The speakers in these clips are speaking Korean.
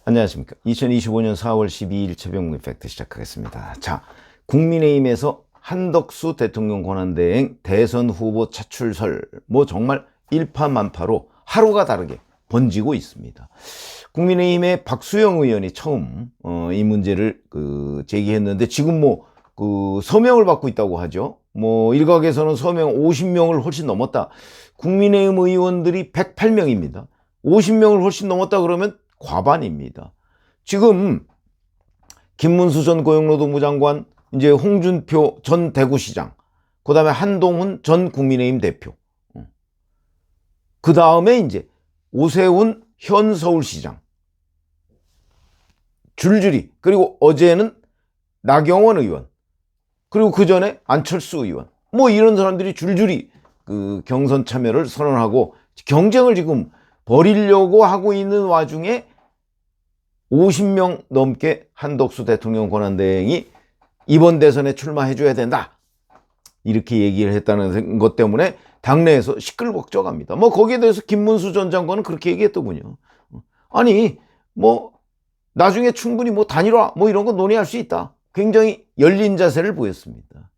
안녕하십니까. 2025년 4월 12일 최병무의 팩트 시작하겠습니다. 자, 국민의힘에서 한덕수 대통령 권한대행 대선 후보 차출설 정말 일파만파로 하루가 다르게 번지고 있습니다. 국민의힘의 박수영 의원이 처음 이 문제를 제기했는데 지금 서명을 받고 있다고 하죠. 일각에서는 서명 50명을 훨씬 넘었다. 국민의힘 의원들이 108명입니다. 50명을 훨씬 넘었다 그러면 과반입니다. 지금 김문수 전 고용노동부 장관, 이제 홍준표 전 대구시장, 그 다음에 한동훈 전 국민의힘 대표, 그 다음에 이제 오세훈 현 서울시장, 줄줄이, 그리고 어제는 나경원 의원, 그리고 그 전에 안철수 의원, 이런 사람들이 줄줄이 경선 참여를 선언하고 경쟁을 지금 벌이려고 하고 있는 와중에 50명 넘게 한덕수 대통령 권한대행이 이번 대선에 출마해줘야 된다, 이렇게 얘기를 했다는 것 때문에 당내에서 시끌벅적합니다. 거기에 대해서 김문수 전 장관은 그렇게 얘기했더군요. 아니 나중에 충분히 단일화 이런 거 논의할 수 있다. 굉장히 열린 자세를 보였습니다.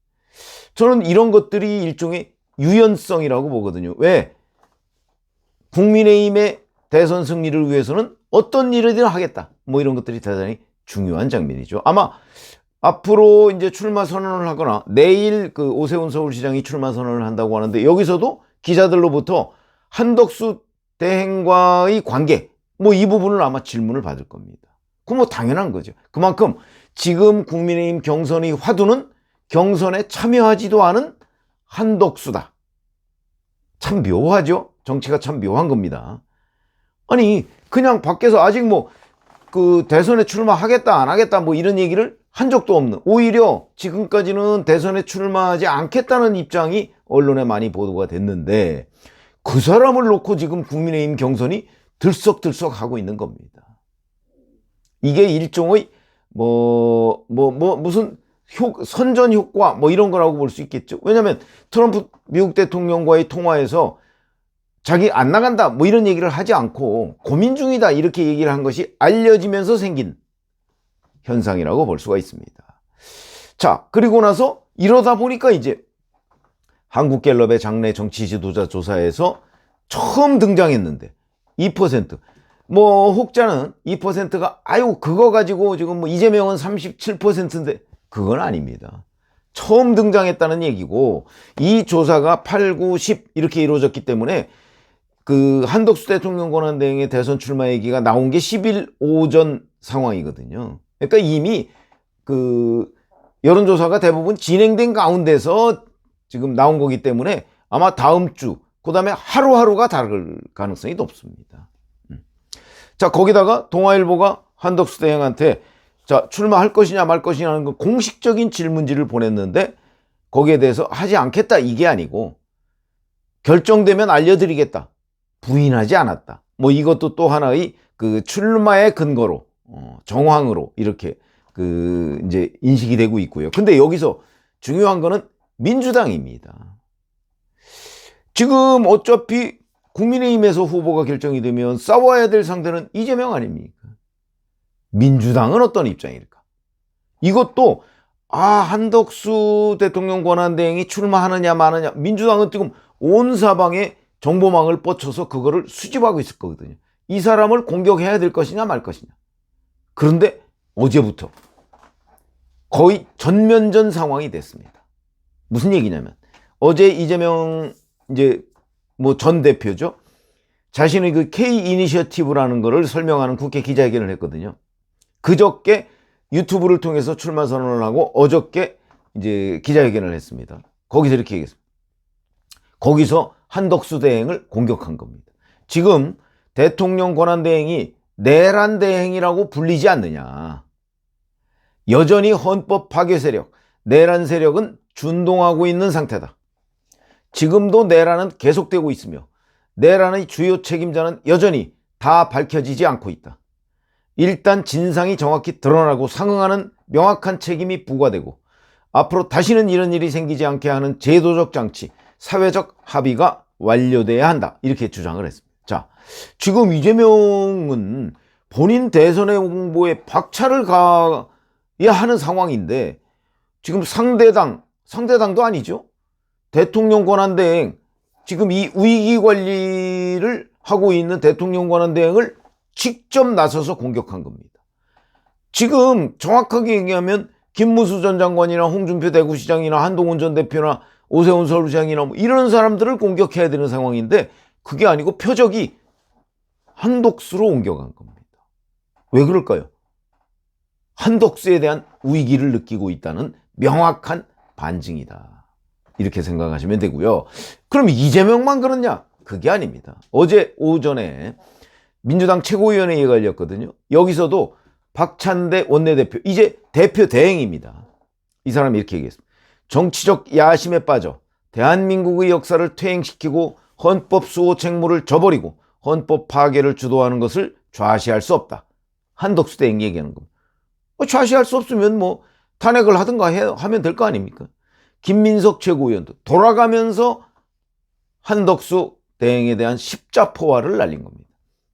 저는 이런 것들이 일종의 유연성이라고 보거든요. 왜? 국민의힘의 대선 승리를 위해서는 어떤 일이든 하겠다. 이런 것들이 대단히 중요한 장면이죠. 아마 앞으로 이제 출마 선언을 하거나 내일 오세훈 서울시장이 출마 선언을 한다고 하는데 여기서도 기자들로부터 한덕수 대행과의 관계 이 부분을 아마 질문을 받을 겁니다. 그건 당연한 거죠. 그만큼 지금 국민의힘 경선의 화두는 경선에 참여하지도 않은 한덕수다. 참 묘하죠. 정치가 참 묘한 겁니다. 아니 그냥 밖에서 아직 대선에 출마하겠다 안 하겠다 이런 얘기를 한 적도 없는, 오히려 지금까지는 대선에 출마하지 않겠다는 입장이 언론에 많이 보도가 됐는데 그 사람을 놓고 지금 국민의힘 경선이 들썩들썩 하고 있는 겁니다. 이게 일종의 무슨 선전 효과 이런 거라고 볼 수 있겠죠. 왜냐하면 트럼프 미국 대통령과의 통화에서 자기 안 나간다 이런 얘기를 하지 않고 고민 중이다 이렇게 얘기를 한 것이 알려지면서 생긴 현상이라고 볼 수가 있습니다. 자, 그리고 나서 이러다 보니까 이제 한국갤럽의 장내 정치 지도자 조사에서 처음 등장했는데 2%. 혹자는 2%가 그거 가지고 지금 이재명은 37%인데 그건 아닙니다. 처음 등장했다는 얘기고, 이 조사가 8, 9, 10 이렇게 이루어졌기 때문에 한덕수 대통령 권한대행의 대선 출마 얘기가 나온 게 10일 오전 상황이거든요. 그러니까 이미 여론조사가 대부분 진행된 가운데서 지금 나온 거기 때문에 아마 다음 주, 그 다음에 하루하루가 다를 가능성이 높습니다. 자, 거기다가 동아일보가 한덕수 대행한테 출마할 것이냐 말 것이냐 하는 공식적인 질문지를 보냈는데 거기에 대해서 하지 않겠다 이게 아니고 결정되면 알려드리겠다, 부인하지 않았다, 이것도 또 하나의 출마의 근거로 정황으로 이렇게 이제 인식이 되고 있고요. 근데 여기서 중요한 거는 민주당입니다. 지금 어차피 국민의힘에서 후보가 결정이 되면 싸워야 될 상대는 이재명 아닙니까? 민주당은 어떤 입장일까? 이것도 한덕수 대통령 권한대행이 출마하느냐 마느냐, 민주당은 지금 온 사방에 정보망을 뻗쳐서 그거를 수집하고 있을 거거든요. 이 사람을 공격해야 될 것이냐 말 것이냐. 그런데 어제부터 거의 전면전 상황이 됐습니다. 무슨 얘기냐면 어제 이재명 전 대표죠. 자신의 K 이니셔티브라는 거를 설명하는 국회 기자회견을 했거든요. 그저께 유튜브를 통해서 출마 선언을 하고 어저께 이제 기자회견을 했습니다. 거기서 이렇게 얘기했습니다. 거기서 한덕수 대행을 공격한 겁니다. 지금 대통령 권한대행이 내란 대행이라고 불리지 않느냐. 여전히 헌법 파괴 세력, 내란 세력은 준동하고 있는 상태다. 지금도 내란은 계속되고 있으며 내란의 주요 책임자는 여전히 다 밝혀지지 않고 있다. 일단 진상이 정확히 드러나고 상응하는 명확한 책임이 부과되고 앞으로 다시는 이런 일이 생기지 않게 하는 제도적 장치, 사회적 합의가 완료돼야 한다. 이렇게 주장을 했습니다. 자, 지금 이재명은 본인 대선의 홍보에 박차를 가야 하는 상황인데 지금 상대당도 아니죠. 대통령 권한대행, 지금 이 위기 관리를 하고 있는 대통령 권한대행을 직접 나서서 공격한 겁니다. 지금 정확하게 얘기하면 김문수 전 장관이나 홍준표 대구시장이나 한동훈 전 대표나 오세훈 서울시장이나 뭐 이런 사람들을 공격해야 되는 상황인데 그게 아니고 표적이 한덕수로 옮겨간 겁니다. 왜 그럴까요? 한덕수에 대한 위기를 느끼고 있다는 명확한 반증이다. 이렇게 생각하시면 되고요. 그럼 이재명만 그렇냐? 그게 아닙니다. 어제 오전에 민주당 최고위원회의가 열렸거든요. 여기서도 박찬대 원내대표, 이제 대표 대행입니다. 이 사람이 이렇게 얘기했습니다. 정치적 야심에 빠져 대한민국의 역사를 퇴행시키고 헌법 수호 책무를 저버리고 헌법 파괴를 주도하는 것을 좌시할 수 없다. 한덕수 대행 얘기하는 겁니다. 좌시할 수 없으면 뭐 탄핵을 하든가 하면 될 거 아닙니까? 김민석 최고위원도 돌아가면서 한덕수 대행에 대한 십자포화를 날린 겁니다.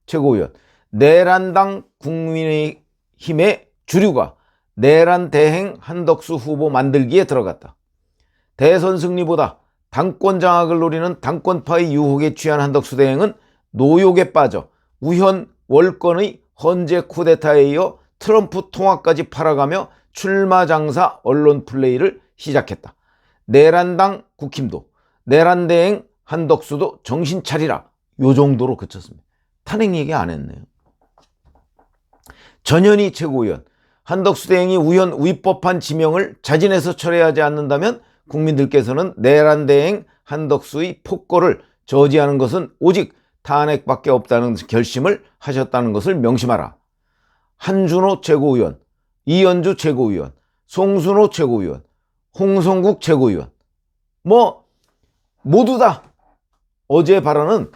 최고위원, 내란당 국민의힘의 주류가 내란 대행 한덕수 후보 만들기에 들어갔다. 대선 승리보다 당권 장악을 노리는 당권파의 유혹에 취한 한덕수 대행은 노욕에 빠져 우현 월권의 헌재 쿠데타에 이어 트럼프 통화까지 팔아가며 출마 장사 언론 플레이를 시작했다. 내란당 국힘도 내란 대행 한덕수도 정신 차리라. 요 정도로 그쳤습니다. 탄핵 얘기 안 했네요. 전현희 최고위원, 한덕수 대행이 우연 위법한 지명을 자진해서 철회하지 않는다면 국민들께서는 내란 대행 한덕수의 폭거를 저지하는 것은 오직 탄핵밖에 없다는 결심을 하셨다는 것을 명심하라. 한준호 최고위원, 이현주 최고위원, 송순호 최고위원, 홍성국 최고위원, 모두 다 어제 발언은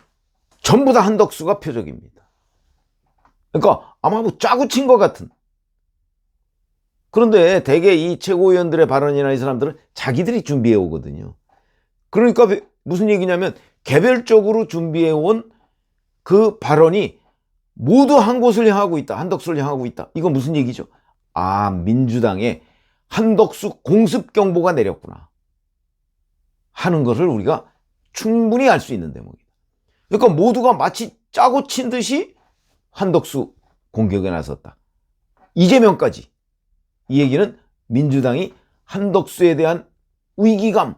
전부 다 한덕수가 표적입니다. 그러니까 아마 짜고 친 것 같은. 그런데 대개 이 최고위원들의 발언이나 이 사람들은 자기들이 준비해 오거든요. 그러니까 무슨 얘기냐면 개별적으로 준비해 온 그 발언이 모두 한 곳을 향하고 있다. 한덕수를 향하고 있다. 이건 무슨 얘기죠? 아, 민주당에 한덕수 공습 경보가 내렸구나 하는 것을 우리가 충분히 알 수 있는 대목이다. 그러니까 모두가 마치 짜고 친 듯이 한덕수 공격에 나섰다. 이재명까지. 이 얘기는 민주당이 한덕수에 대한 위기감,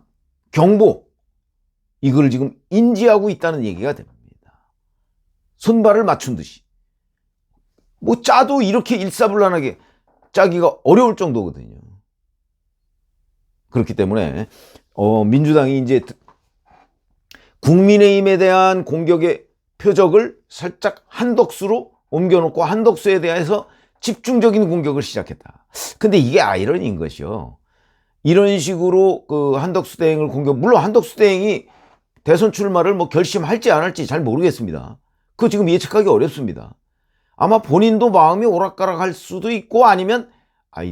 경보, 이걸 지금 인지하고 있다는 얘기가 됩니다. 손발을 맞춘 듯이. 짜도 이렇게 일사불란하게 짜기가 어려울 정도거든요. 그렇기 때문에 민주당이 이제 국민의힘에 대한 공격의 표적을 살짝 한덕수로 옮겨놓고 한덕수에 대해서 집중적인 공격을 시작했다. 근데 이게 아이러니인 것이요. 이런 식으로 그 한덕수 대행을 물론 한덕수 대행이 대선 출마를 결심할지 안 할지 잘 모르겠습니다. 그거 지금 예측하기 어렵습니다. 아마 본인도 마음이 오락가락할 수도 있고 아니면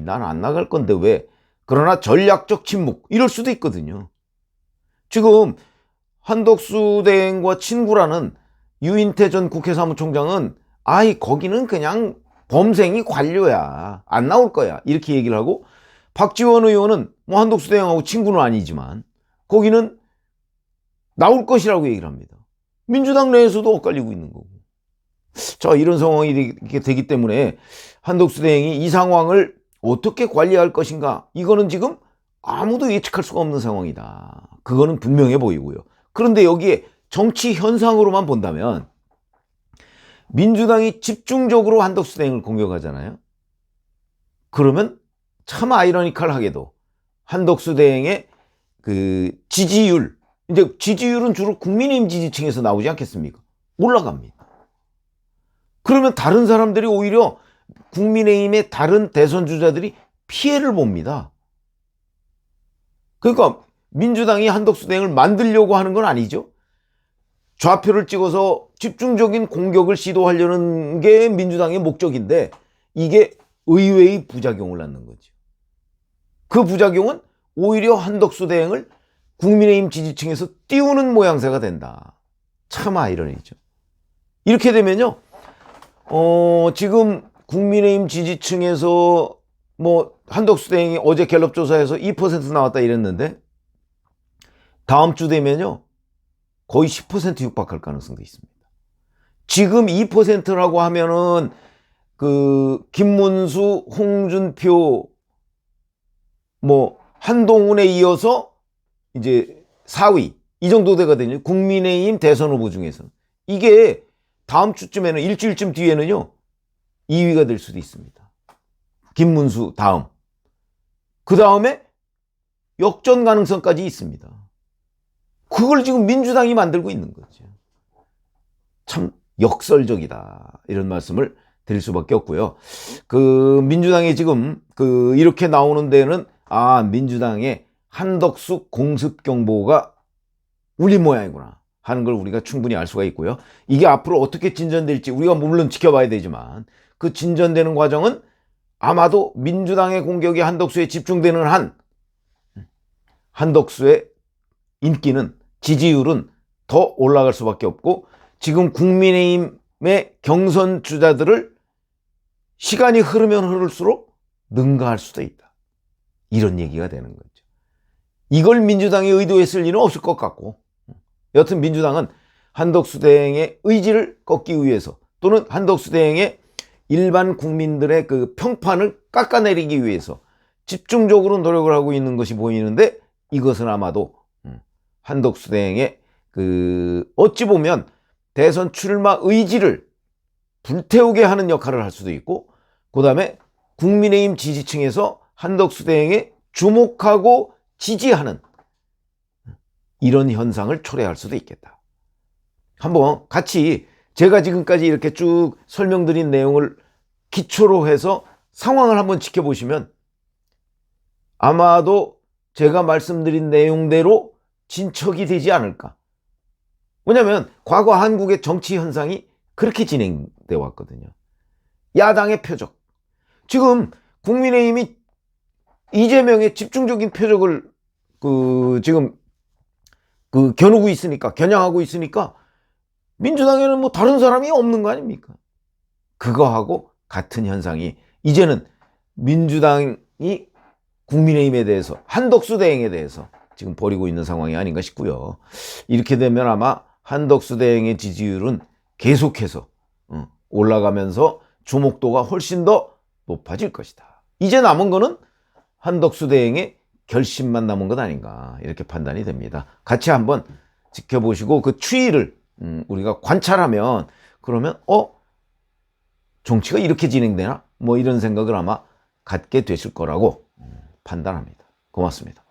난 안 나갈 건데 왜? 그러나 전략적 침묵 이럴 수도 있거든요. 지금 한덕수 대행과 친구라는 유인태 전 국회 사무총장은 거기는 그냥 범생이 관료야. 안 나올 거야. 이렇게 얘기를 하고 박지원 의원은 한덕수 대행하고 친구는 아니지만 거기는 나올 것이라고 얘기를 합니다. 민주당 내에서도 엇갈리고 있는 거고. 자, 이런 상황이 되기 때문에 한덕수 대행이 이 상황을 어떻게 관리할 것인가, 이거는 지금 아무도 예측할 수가 없는 상황이다. 그거는 분명해 보이고요. 그런데 여기에 정치 현상으로만 본다면 민주당이 집중적으로 한덕수 대행을 공격하잖아요. 그러면 참 아이러니컬하게도 한덕수 대행의 그 지지율, 이제 지지율은 주로 국민의힘 지지층에서 나오지 않겠습니까? 올라갑니다. 그러면 다른 사람들이 오히려 국민의힘의 다른 대선 주자들이 피해를 봅니다. 그러니까 민주당이 한덕수 대행을 만들려고 하는 건 아니죠. 좌표를 찍어서 집중적인 공격을 시도하려는 게 민주당의 목적인데 이게 의외의 부작용을 낳는 거죠. 그 부작용은 오히려 한덕수 대행을 국민의힘 지지층에서 띄우는 모양새가 된다. 참 아이러니죠. 이렇게 되면요, 지금 국민의힘 지지층에서 뭐 한덕수 대행이 어제 갤럽 조사에서 2% 나왔다 이랬는데 다음 주 되면요 거의 10% 육박할 가능성도 있습니다. 지금 2%라고 하면은 그 김문수, 홍준표, 뭐 한동훈에 이어서 이제 4위 이 정도 되거든요. 국민의힘 대선 후보 중에서는. 이게 다음 주쯤에는 일주일쯤 뒤에는요 2위가 될 수도 있습니다. 김문수 다음. 그 다음에 역전 가능성까지 있습니다. 그걸 지금 민주당이 만들고 있는 거죠. 참 역설적이다. 이런 말씀을 드릴 수밖에 없고요. 그 민주당이 지금 그 이렇게 나오는 데는 민주당의 한덕수 공습 경보가 울린 모양이구나 하는 걸 우리가 충분히 알 수가 있고요. 이게 앞으로 어떻게 진전될지 우리가 물론 지켜봐야 되지만 그 진전되는 과정은 아마도 민주당의 공격이 한덕수에 집중되는 한 한덕수의 인기는 지지율은 더 올라갈 수밖에 없고 지금 국민의힘의 경선 주자들을 시간이 흐르면 흐를수록 능가할 수도 있다. 이런 얘기가 되는 거죠. 이걸 민주당이 의도했을 리는 없을 것 같고 여튼 민주당은 한덕수 대행의 의지를 꺾기 위해서 또는 한덕수 대행의 일반 국민들의 그 평판을 깎아내리기 위해서 집중적으로 노력을 하고 있는 것이 보이는데 이것은 아마도 한덕수 대행의 그 어찌 보면 대선 출마 의지를 불태우게 하는 역할을 할 수도 있고 그 다음에 국민의힘 지지층에서 한덕수 대행에 주목하고 지지하는 이런 현상을 초래할 수도 있겠다. 한번 같이 제가 지금까지 이렇게 쭉 설명드린 내용을 기초로 해서 상황을 한번 지켜보시면 아마도 제가 말씀드린 내용대로 진척이 되지 않을까. 왜냐하면 과거 한국의 정치 현상이 그렇게 진행되어 왔거든요. 야당의 표적. 지금 국민의힘이 이재명의 집중적인 표적을 지금 겨누고 있으니까, 겨냥하고 있으니까 민주당에는 뭐 다른 사람이 없는 거 아닙니까? 그거하고 같은 현상이 이제는 민주당이 국민의힘에 대해서 한덕수 대행에 대해서 지금 벌이고 있는 상황이 아닌가 싶고요. 이렇게 되면 아마 한덕수 대행의 지지율은 계속해서 올라가면서 주목도가 훨씬 더 높아질 것이다. 이제 남은 거는 한덕수 대행의 결심만 남은 것 아닌가 이렇게 판단이 됩니다. 같이 한번 지켜보시고 그 추이를 우리가 관찰하면 그러면 정치가 이렇게 진행되나? 뭐 이런 생각을 아마 갖게 되실 거라고 판단합니다. 고맙습니다.